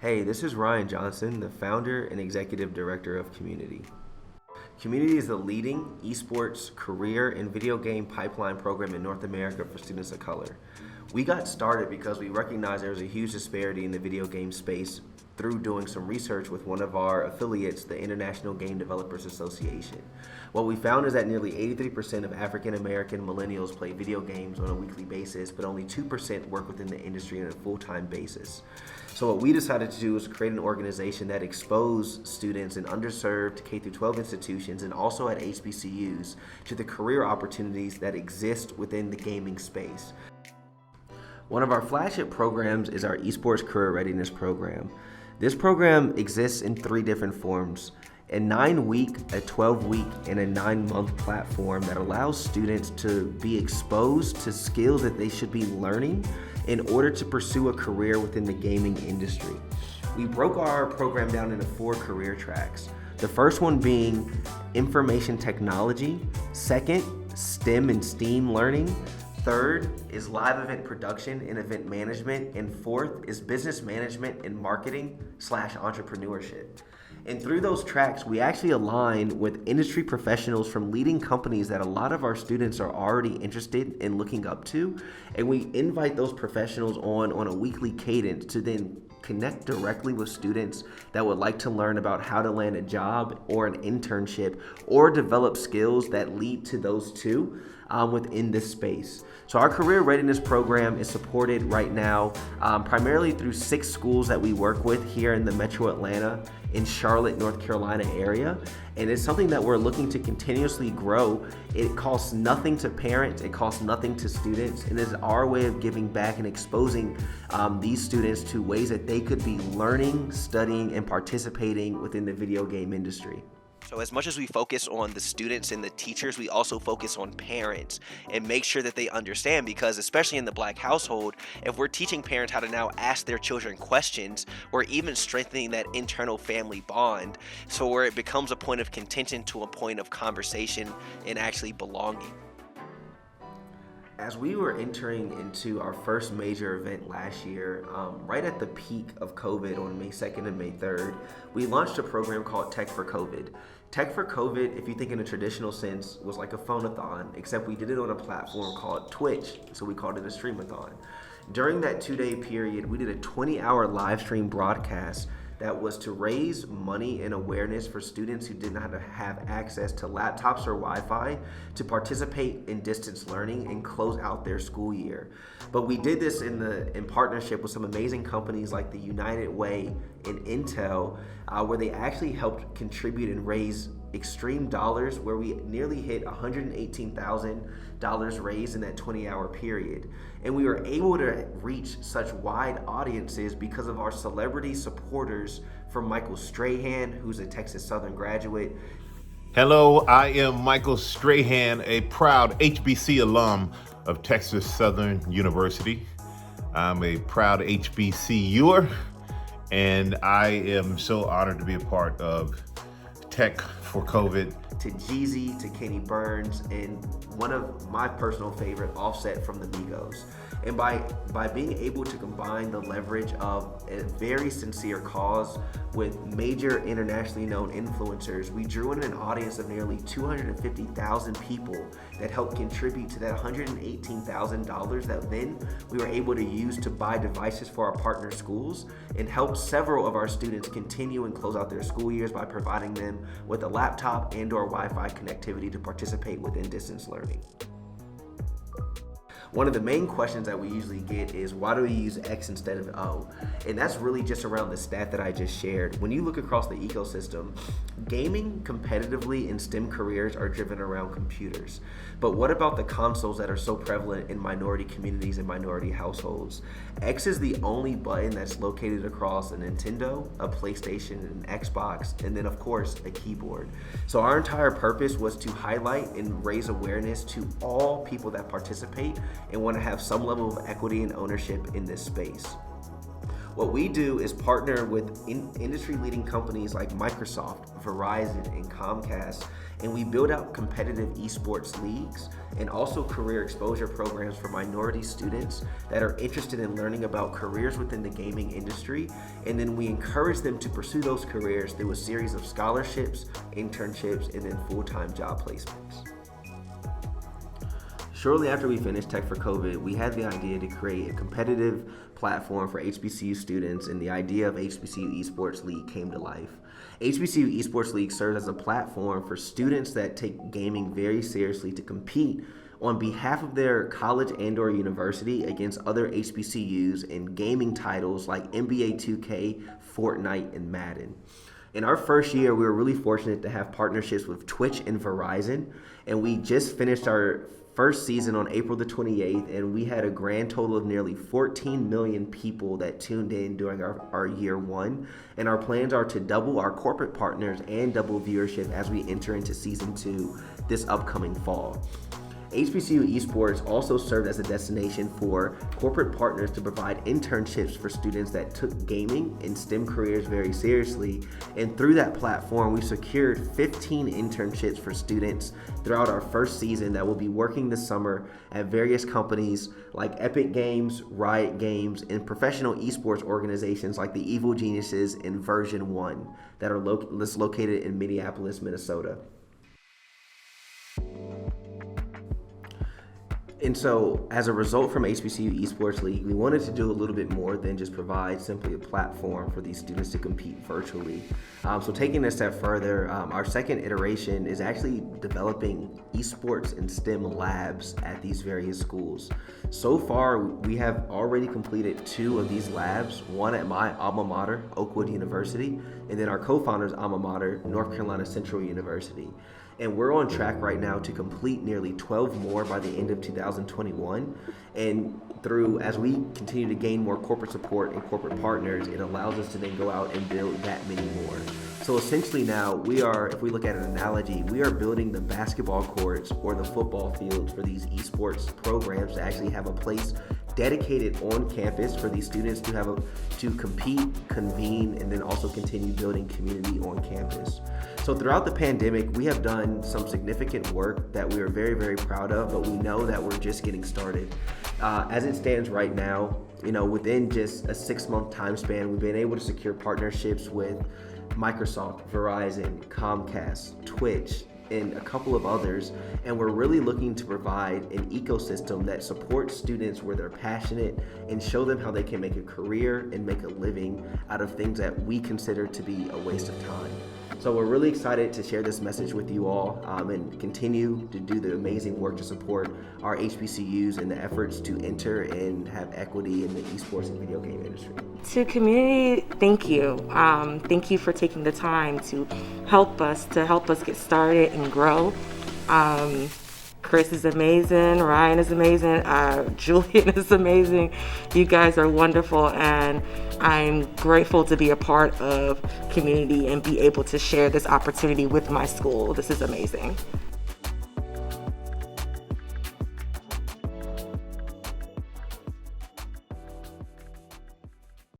Hey, this is Ryan Johnson, the founder and executive director of Cxmmunity. Cxmmunity is the leading esports career and video game pipeline program in North America for students of color. We got started because we recognized there was a huge disparity in the video game space through doing some research with one of our affiliates, the International Game Developers Association. What we found is that nearly 83% of African American millennials play video games on a weekly basis, but only 2% work within the industry on a full-time basis. So what we decided to do is create an organization that exposed students in underserved K-12 institutions and also at HBCUs to the career opportunities that exist within the gaming space. One of our flagship programs is our Esports Career Readiness program. This program exists in 3 different forms: a 9-week, a 12-week, and a 9-month platform that allows students to be exposed to skills that they should be learning in order to pursue a career within the gaming industry. We broke our program down into 4 career tracks. The first one being information technology, second, STEM and STEAM learning, third is live event production and event management, and fourth is business management and marketing / entrepreneurship. And through those tracks, we actually align with industry professionals from leading companies that a lot of our students are already interested in looking up to. And we invite those professionals on a weekly cadence to then connect directly with students that would like to learn about how to land a job or an internship or develop skills that lead to those two within this space. So our career readiness program is supported right now primarily through 6 schools that we work with here in the Metro Atlanta in Charlotte, North Carolina area. And it's something that we're looking to continuously grow. It costs nothing to parents, it costs nothing to students, and it's our way of giving back and exposing these students to ways that they could be learning, studying, and participating within the video game industry. So as much as we focus on the students and the teachers, we also focus on parents and make sure that they understand, because especially in the Black household, if we're teaching parents how to now ask their children questions, or even strengthening that internal family bond, so where it becomes a point of contention to a point of conversation and actually belonging. As we were entering into our first major event last year, right at the peak of COVID on May 2nd and May 3rd, we launched a program called Tech for COVID. Tech for COVID, if you think in a traditional sense, was like a phone-a-thon, except we did it on a platform called Twitch, so we called it a stream-a-thon. During that 2-day period, we did a 20-hour live stream broadcast that was to raise money and awareness for students who did not have access to laptops or Wi-Fi to participate in distance learning and close out their school year. But we did this in partnership with some amazing companies like the United Way and Intel, where they actually helped contribute and raise extreme dollars, where we nearly hit $118,000 raised in that 20-hour period. And we were able to reach such wide audiences because of our celebrity supporters, from Michael Strahan, who's a Texas Southern graduate. Hello, I am Michael Strahan, a proud HBC alum of Texas Southern University. I'm a proud HBCUer, and I am so honored to be a part of Tech for COVID. To Jeezy, to Kenny Burns, and one of my personal favorite, Offset from the Migos. And by being able to combine the leverage of a very sincere cause with major internationally known influencers, we drew in an audience of nearly 250,000 people that helped contribute to that $118,000 that then we were able to use to buy devices for our partner schools and help several of our students continue and close out their school years by providing them with a laptop and or Wi-Fi connectivity to participate within distance learning. One of the main questions that we usually get is, why do we use X instead of O? And that's really just around the stat that I just shared. When you look across the ecosystem, gaming competitively in STEM careers are driven around computers. But what about the consoles that are so prevalent in minority communities and minority households? X is the only button that's located across a Nintendo, a PlayStation, an Xbox, and then of course a keyboard. So our entire purpose was to highlight and raise awareness to all people that participate and want to have some level of equity and ownership in this space. What we do is partner with industry-leading companies like Microsoft, Verizon, and Comcast, and we build out competitive esports leagues and also career exposure programs for minority students that are interested in learning about careers within the gaming industry. And then we encourage them to pursue those careers through a series of scholarships, internships, and then full-time job placements. Shortly after we finished Tech for COVID, we had the idea to create a competitive platform for HBCU students, and the idea of HBCU Esports League came to life. HBCU Esports League serves as a platform for students that take gaming very seriously to compete on behalf of their college and/or university against other HBCUs in gaming titles like NBA 2K, Fortnite, and Madden. In our first year, we were really fortunate to have partnerships with Twitch and Verizon, and we just finished our first season on April the 28th, and we had a grand total of nearly 14 million people that tuned in during our year one. And our plans are to double our corporate partners and double viewership as we enter into season 2 this upcoming fall. HBCU Esports also served as a destination for corporate partners to provide internships for students that took gaming and STEM careers very seriously. And through that platform, we secured 15 internships for students throughout our first season that will be working this summer at various companies like Epic Games, Riot Games, and professional esports organizations like the Evil Geniuses and Version 1 that are located in Minneapolis, Minnesota. And so, as a result from HBCU Esports League, we wanted to do a little bit more than just provide simply a platform for these students to compete virtually. So taking a step further, our second iteration is actually developing esports and STEM labs at these various schools. So far, we have already completed 2 of these labs, one at my alma mater, Oakwood University, and then our co-founder's alma mater, North Carolina Central University. And we're on track right now to complete nearly 12 more by the end of 2021. And as we continue to gain more corporate support and corporate partners, it allows us to then go out and build that many more. So essentially now if we look at an analogy, we are building the basketball courts or the football fields for these esports programs to actually have a place dedicated on campus for these students to compete, convene, and then also continue building community on campus. So throughout the pandemic, we have done some significant work that we are very, very proud of, but we know that we're just getting started. As it stands right now, within just a 6-month time span, we've been able to secure partnerships with Microsoft, Verizon, Comcast, Twitch, and a couple of others, and we're really looking to provide an ecosystem that supports students where they're passionate and show them how they can make a career and make a living out of things that we consider to be a waste of time. So we're really excited to share this message with you all and continue to do the amazing work to support our HBCUs in the efforts to enter and have equity in the esports and video game industry. To community, thank you. Thank you for taking the time to help us get started and grow. Chris is amazing, Ryan is amazing, Julian is amazing. You guys are wonderful, and I'm grateful to be a part of community and be able to share this opportunity with my school. This is amazing.